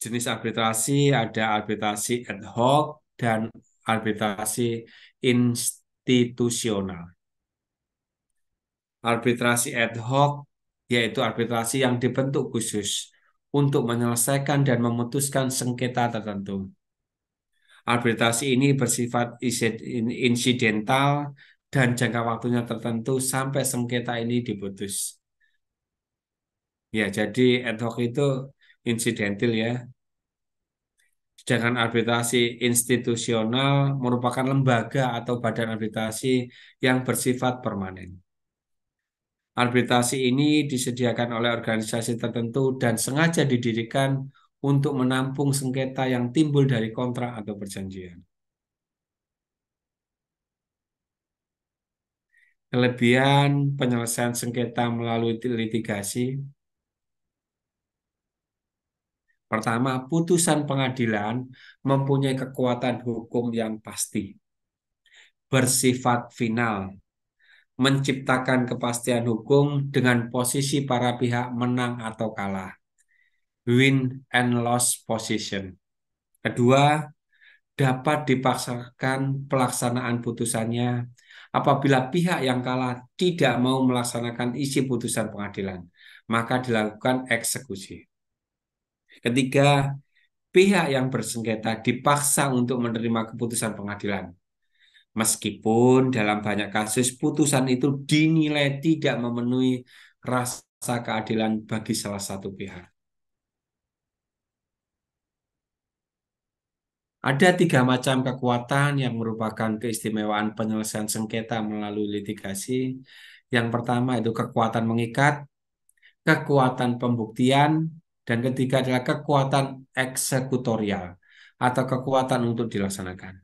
jenis arbitrasi ada arbitrasi ad hoc dan arbitrasi institusional. Arbitrasi ad hoc yaitu arbitrasi yang dibentuk khusus untuk menyelesaikan dan memutuskan sengketa tertentu. Arbitrasi ini bersifat insidental dan jangka waktunya tertentu sampai sengketa ini diputus. Ya, jadi ad hoc itu insidental ya. Sedangkan arbitrasi institusional merupakan lembaga atau badan arbitrasi yang bersifat permanen. Arbitrasi ini disediakan oleh organisasi tertentu dan sengaja didirikan untuk menampung sengketa yang timbul dari kontrak atau perjanjian. Kelebihan penyelesaian sengketa melalui litigasi. Pertama, putusan pengadilan mempunyai kekuatan hukum yang pasti, bersifat final, menciptakan kepastian hukum dengan posisi para pihak menang atau kalah, win and loss position. Kedua, dapat dipaksakan pelaksanaan putusannya apabila pihak yang kalah tidak mau melaksanakan isi putusan pengadilan, maka dilakukan eksekusi. Ketiga, pihak yang bersengketa dipaksa untuk menerima keputusan pengadilan. Meskipun dalam banyak kasus putusan itu dinilai tidak memenuhi rasa keadilan bagi salah satu pihak. Ada tiga macam kekuatan yang merupakan keistimewaan penyelesaian sengketa melalui litigasi. Yang pertama itu kekuatan mengikat, kekuatan pembuktian, dan ketiga adalah kekuatan eksekutorial atau kekuatan untuk dilaksanakan.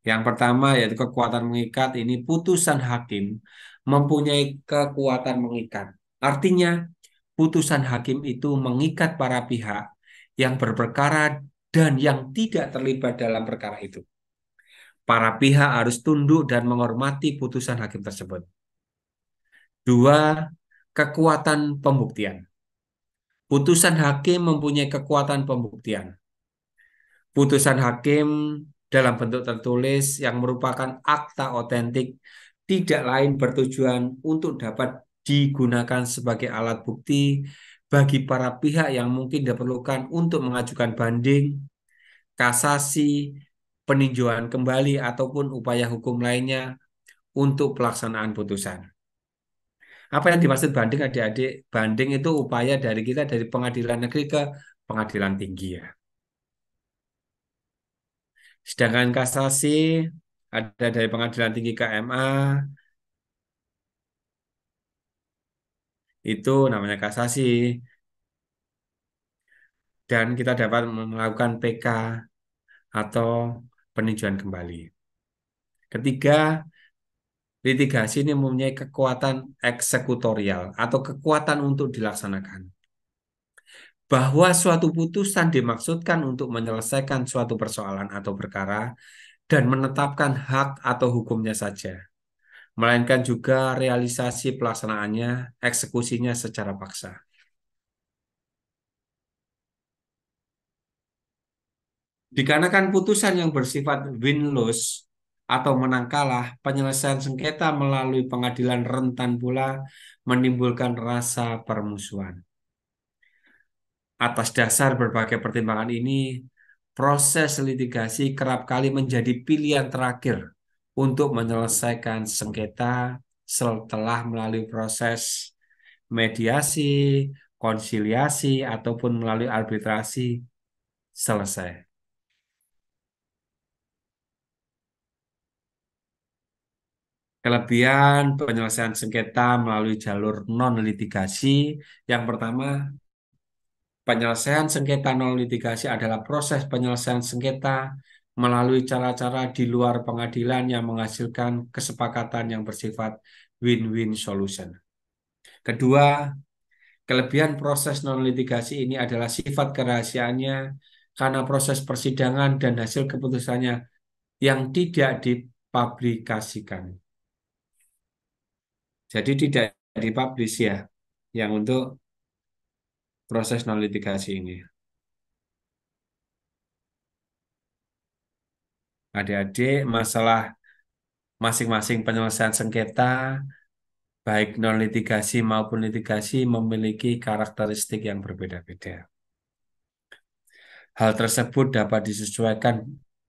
Yang pertama yaitu kekuatan mengikat, ini putusan hakim mempunyai kekuatan mengikat. Artinya putusan hakim itu mengikat para pihak yang berperkara dan yang tidak terlibat dalam perkara itu. Para pihak harus tunduk dan menghormati putusan hakim tersebut. Dua, kekuatan pembuktian. Putusan hakim mempunyai kekuatan pembuktian. Putusan hakim dalam bentuk tertulis yang merupakan akta otentik tidak lain bertujuan untuk dapat digunakan sebagai alat bukti bagi para pihak yang mungkin diperlukan untuk mengajukan banding, kasasi, peninjauan kembali, ataupun upaya hukum lainnya untuk pelaksanaan putusan. Apa yang dimaksud banding adik-adik? Banding itu upaya dari kita dari pengadilan negeri ke pengadilan tinggi ya. Sedangkan kasasi ada dari pengadilan tinggi ke MA, itu namanya kasasi. Dan kita dapat melakukan PK atau peninjauan kembali. Ketiga, litigasi ini mempunyai kekuatan eksekutorial atau kekuatan untuk dilaksanakan. Bahwa suatu putusan dimaksudkan untuk menyelesaikan suatu persoalan atau perkara dan menetapkan hak atau hukumnya saja, melainkan juga realisasi pelaksanaannya, eksekusinya secara paksa. Dikarenakan putusan yang bersifat win-lose atau menang kalah, penyelesaian sengketa melalui pengadilan rentan pula menimbulkan rasa permusuhan. Atas dasar berbagai pertimbangan ini, proses litigasi kerap kali menjadi pilihan terakhir untuk menyelesaikan sengketa setelah melalui proses mediasi, konsiliasi, ataupun melalui arbitrasi selesai. Kelebihan penyelesaian sengketa melalui jalur non-litigasi. Yang pertama, penyelesaian sengketa non-litigasi adalah proses penyelesaian sengketa melalui cara-cara di luar pengadilan yang menghasilkan kesepakatan yang bersifat win-win solution. Kedua, kelebihan proses non-litigasi ini adalah sifat kerahasiaannya karena proses persidangan dan hasil keputusannya yang tidak dipublikasikan. Jadi tidak dipublish ya, yang untuk proses non litigasi ini. Adik-adik, masalah masing-masing penyelesaian sengketa, baik non-litigasi maupun litigasi, memiliki karakteristik yang berbeda-beda. Hal tersebut dapat disesuaikan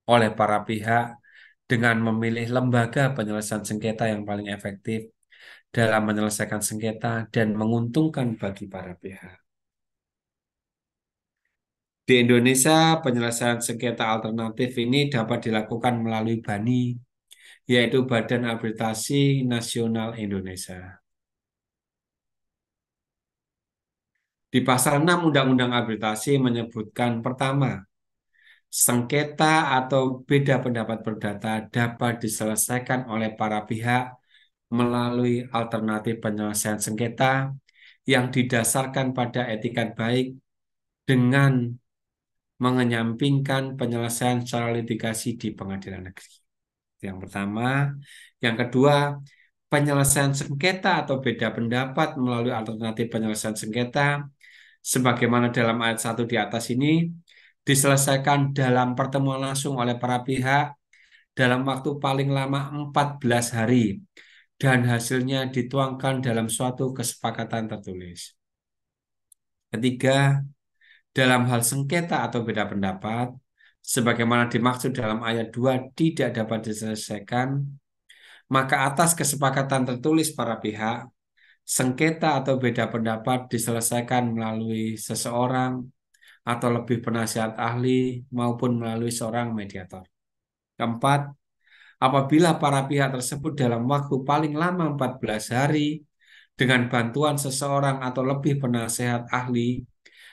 oleh para pihak dengan memilih lembaga penyelesaian sengketa yang paling efektif dalam menyelesaikan sengketa dan menguntungkan bagi para pihak. Di Indonesia, penyelesaian sengketa alternatif ini dapat dilakukan melalui BANI, yaitu Badan Arbitrasi Nasional Indonesia. Di pasal 6 Undang-Undang Arbitrasi menyebutkan pertama, sengketa atau beda pendapat perdata dapat diselesaikan oleh para pihak melalui alternatif penyelesaian sengketa yang didasarkan pada etikat baik dengan mengenyampingkan penyelesaian secara litigasi di pengadilan negeri. Yang pertama. Yang kedua, penyelesaian sengketa atau beda pendapat melalui alternatif penyelesaian sengketa sebagaimana dalam ayat 1 di atas ini diselesaikan dalam pertemuan langsung oleh para pihak dalam waktu paling lama 14 hari dan hasilnya dituangkan dalam suatu kesepakatan tertulis. Ketiga, dalam hal sengketa atau beda pendapat, sebagaimana dimaksud dalam ayat 2 tidak dapat diselesaikan, maka atas kesepakatan tertulis para pihak, sengketa atau beda pendapat diselesaikan melalui seseorang atau lebih penasihat ahli maupun melalui seorang mediator. Keempat, apabila para pihak tersebut dalam waktu paling lama 14 hari dengan bantuan seseorang atau lebih penasehat ahli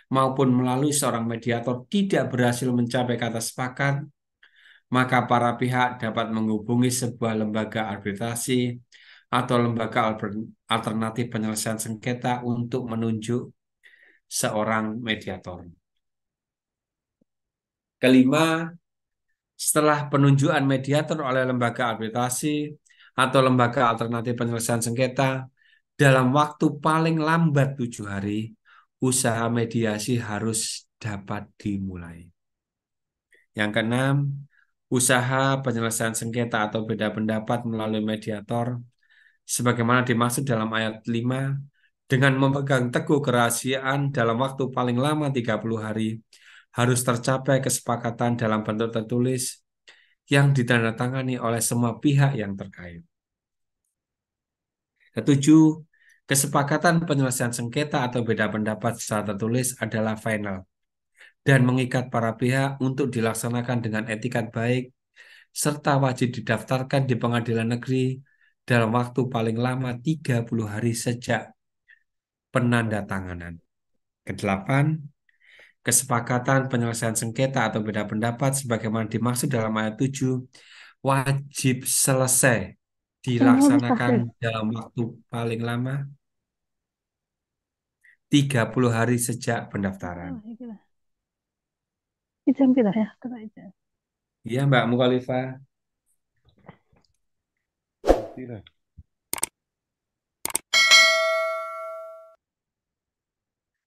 maupun melalui seorang mediator tidak berhasil mencapai kata sepakat, maka para pihak dapat menghubungi sebuah lembaga arbitrasi atau lembaga alternatif penyelesaian sengketa untuk menunjuk seorang mediator. Kelima, setelah penunjukan mediator oleh lembaga arbitrasi atau lembaga alternatif penyelesaian sengketa, dalam waktu paling lambat 7 hari, usaha mediasi harus dapat dimulai. Yang keenam, usaha penyelesaian sengketa atau beda pendapat melalui mediator, sebagaimana dimaksud dalam ayat 5, dengan memegang teguh kerahasiaan dalam waktu paling lama 30 hari, harus tercapai kesepakatan dalam bentuk tertulis yang ditandatangani oleh semua pihak yang terkait. Ketujuh, kesepakatan penyelesaian sengketa atau beda pendapat secara tertulis adalah final dan mengikat para pihak untuk dilaksanakan dengan etikat baik serta wajib didaftarkan di pengadilan negeri dalam waktu paling lama 30 hari sejak penandatanganan. Kedelapan, kesepakatan penyelesaian sengketa atau beda pendapat sebagaimana dimaksud dalam ayat 7 wajib selesai dilaksanakan dalam waktu paling lama 30 hari sejak pendaftaran. Iya, Mbak Mukhalifah.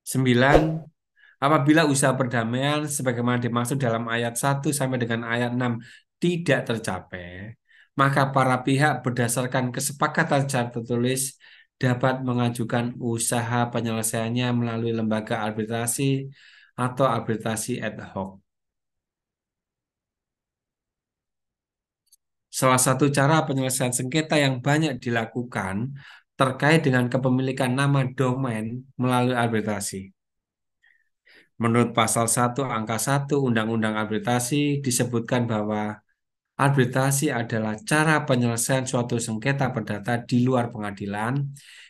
9. Apabila usaha perdamaian sebagaimana dimaksud dalam ayat 1 sampai dengan ayat 6 tidak tercapai, maka para pihak berdasarkan kesepakatan secara tertulis dapat mengajukan usaha penyelesaiannya melalui lembaga arbitrasi atau arbitrasi ad hoc. Salah satu cara penyelesaian sengketa yang banyak dilakukan terkait dengan kepemilikan nama domain melalui arbitrasi. Menurut pasal 1 angka 1 Undang-Undang Arbitrasi disebutkan bahwa arbitrasi adalah cara penyelesaian suatu sengketa perdata di luar pengadilan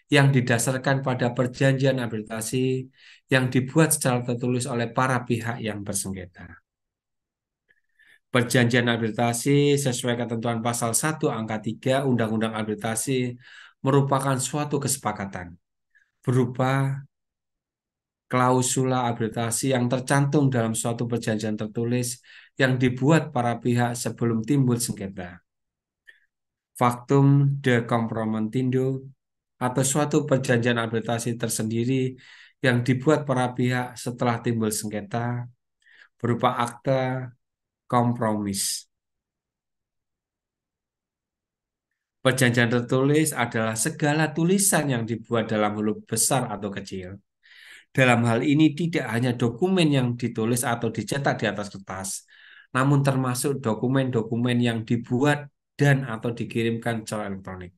yang didasarkan pada perjanjian arbitrasi yang dibuat secara tertulis oleh para pihak yang bersengketa. Perjanjian arbitrasi sesuai ketentuan pasal 1 angka 3 Undang-Undang Arbitrasi merupakan suatu kesepakatan berupa klausula arbitrasi yang tercantum dalam suatu perjanjian tertulis yang dibuat para pihak sebelum timbul sengketa. Factum de compromitendo atau suatu perjanjian arbitrasi tersendiri yang dibuat para pihak setelah timbul sengketa berupa akta kompromis. Perjanjian tertulis adalah segala tulisan yang dibuat dalam huruf besar atau kecil. Dalam hal ini tidak hanya dokumen yang ditulis atau dicetak di atas kertas, namun termasuk dokumen-dokumen yang dibuat dan atau dikirimkan secara elektronik,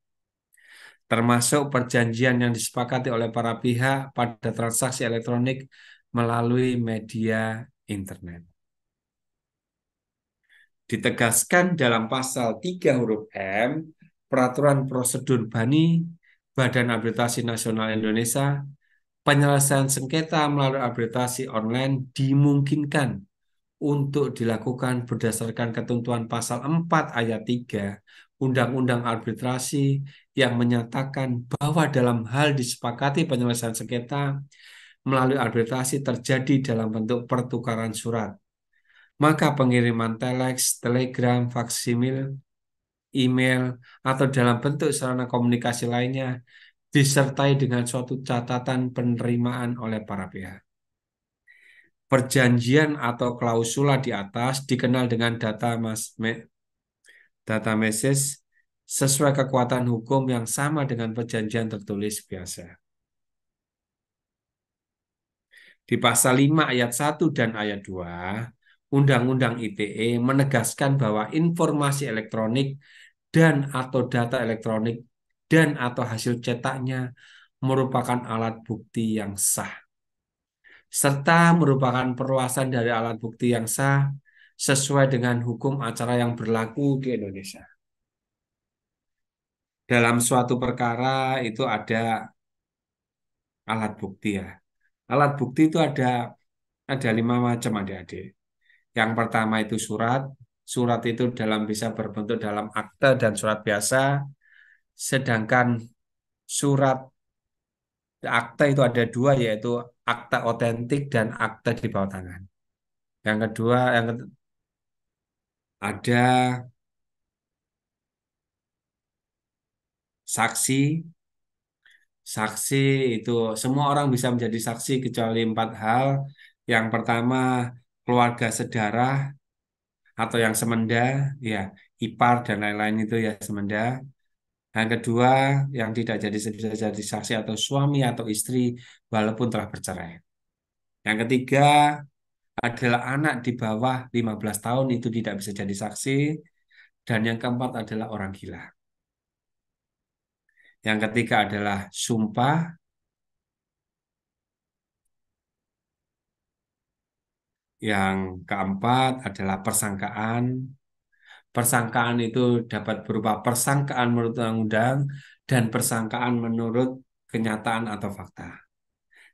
termasuk perjanjian yang disepakati oleh para pihak pada transaksi elektronik melalui media internet. Ditegaskan dalam pasal 3 huruf M, Peraturan Prosedur BANI, Badan Arbitrasi Nasional Indonesia, penyelesaian sengketa melalui arbitrasi online dimungkinkan untuk dilakukan berdasarkan ketentuan pasal 4 ayat 3 Undang-Undang Arbitrasi yang menyatakan bahwa dalam hal disepakati penyelesaian sengketa melalui arbitrasi terjadi dalam bentuk pertukaran surat, maka pengiriman telex, telegram, faksimil, email, atau dalam bentuk sarana komunikasi lainnya disertai dengan suatu catatan penerimaan oleh para pihak. Perjanjian atau klausula di atas dikenal dengan data message sesuai kekuatan hukum yang sama dengan perjanjian tertulis biasa. Di pasal 5 ayat 1 dan ayat 2, Undang-Undang ITE menegaskan bahwa informasi elektronik dan atau data elektronik dan atau hasil cetaknya merupakan alat bukti yang sah, serta merupakan perluasan dari alat bukti yang sah sesuai dengan hukum acara yang berlaku di Indonesia. Dalam suatu perkara itu ada alat bukti ya. Alat bukti itu ada 5 macam adik-adik. Yang pertama itu surat. Surat itu bisa berbentuk dalam akte dan surat biasa. Sedangkan surat akte itu ada 2, yaitu akte otentik dan akte di bawah tangan. Yang kedua, ada saksi. Saksi itu semua orang bisa menjadi saksi kecuali 4 hal. Yang pertama, keluarga sedarah atau yang semenda, ya ipar dan lain-lain itu ya semenda. Yang kedua, yang tidak bisa jadi saksi atau suami atau istri walaupun telah bercerai. Yang ketiga adalah anak di bawah 15 tahun itu tidak bisa jadi saksi. Dan yang keempat adalah orang gila. Yang ketiga adalah sumpah. Yang keempat adalah persangkaan. Persangkaan itu dapat berupa persangkaan menurut undang-undang dan persangkaan menurut kenyataan atau fakta.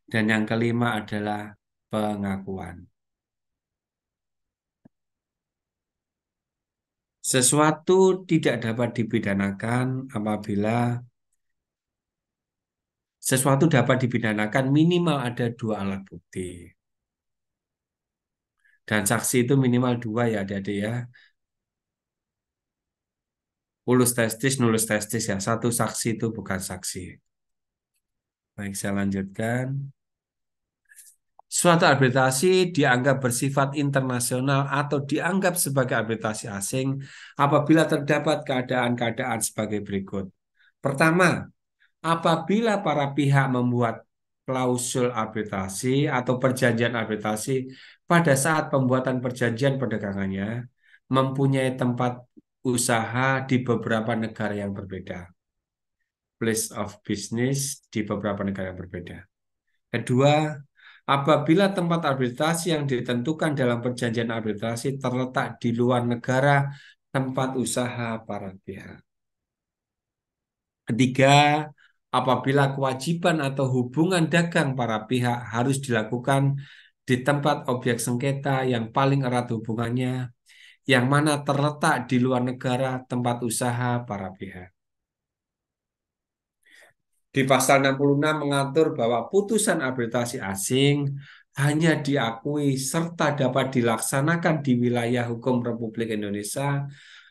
Dan yang kelima adalah pengakuan. Sesuatu tidak dapat dipidanakan apabila sesuatu dapat dipidanakan minimal ada 2 alat bukti. Dan saksi itu minimal 2 ya adik-adik ya. Ulus testis, nulus testis ya. Satu saksi itu bukan saksi. Baik, saya lanjutkan. Suatu arbitrasi dianggap bersifat internasional atau dianggap sebagai arbitrasi asing apabila terdapat keadaan-keadaan sebagai berikut. Pertama, apabila para pihak membuat klausul arbitrasi atau perjanjian arbitrasi pada saat pembuatan perjanjian perdagangannya mempunyai tempat usaha di beberapa negara yang berbeda. Place of business di beberapa negara yang berbeda. Kedua, apabila tempat arbitrasi yang ditentukan dalam perjanjian arbitrasi terletak di luar negara tempat usaha para pihak. Ketiga, apabila kewajiban atau hubungan dagang para pihak harus dilakukan di tempat objek sengketa yang paling erat hubungannya, yang mana terletak di luar negara tempat usaha para pihak. Di pasal 66 mengatur bahwa putusan arbitrasi asing hanya diakui serta dapat dilaksanakan di wilayah hukum Republik Indonesia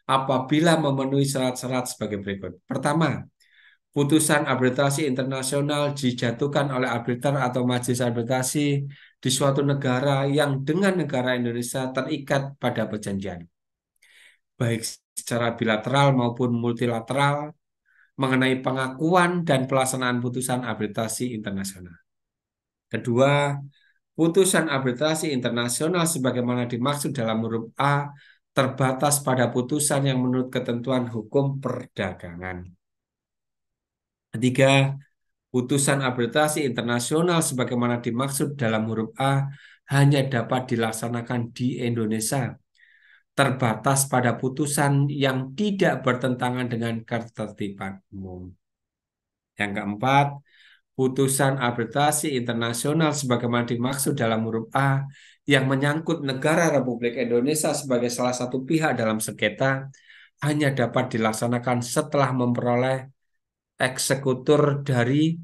apabila memenuhi syarat-syarat sebagai berikut. Pertama, putusan arbitrasi internasional dijatuhkan oleh arbiter atau majelis arbitrasi di suatu negara yang dengan negara Indonesia terikat pada perjanjian, baik secara bilateral maupun multilateral, mengenai pengakuan dan pelaksanaan putusan arbitrasi internasional. Kedua, putusan arbitrasi internasional sebagaimana dimaksud dalam huruf A terbatas pada putusan yang menurut ketentuan hukum perdagangan. Ketiga, putusan arbitrasi internasional sebagaimana dimaksud dalam huruf A hanya dapat dilaksanakan di Indonesia, terbatas pada putusan yang tidak bertentangan dengan ketertiban umum. Yang keempat, putusan arbitrasi internasional sebagaimana dimaksud dalam huruf A yang menyangkut negara Republik Indonesia sebagai salah satu pihak dalam sengketa hanya dapat dilaksanakan setelah memperoleh eksekutur dari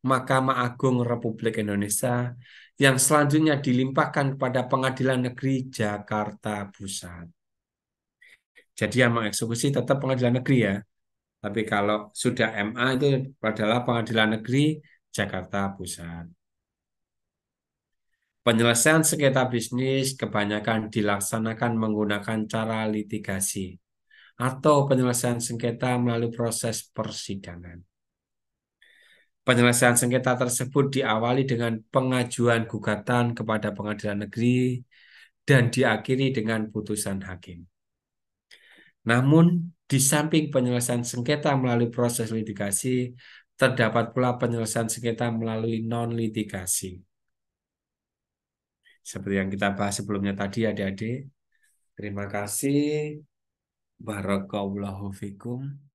Mahkamah Agung Republik Indonesia yang selanjutnya dilimpahkan kepada Pengadilan Negeri Jakarta Pusat. Jadi yang mengeksekusi tetap Pengadilan Negeri ya. Tapi kalau sudah MA itu adalah Pengadilan Negeri Jakarta Pusat. Penyelesaian sengketa bisnis kebanyakan dilaksanakan menggunakan cara litigasi atau penyelesaian sengketa melalui proses persidangan. Penyelesaian sengketa tersebut diawali dengan pengajuan gugatan kepada pengadilan negeri dan diakhiri dengan putusan hakim. Namun, di samping penyelesaian sengketa melalui proses litigasi, terdapat pula penyelesaian sengketa melalui non-litigasi. Seperti yang kita bahas sebelumnya tadi, adik-adik. Terima kasih. Barakallahu fikum.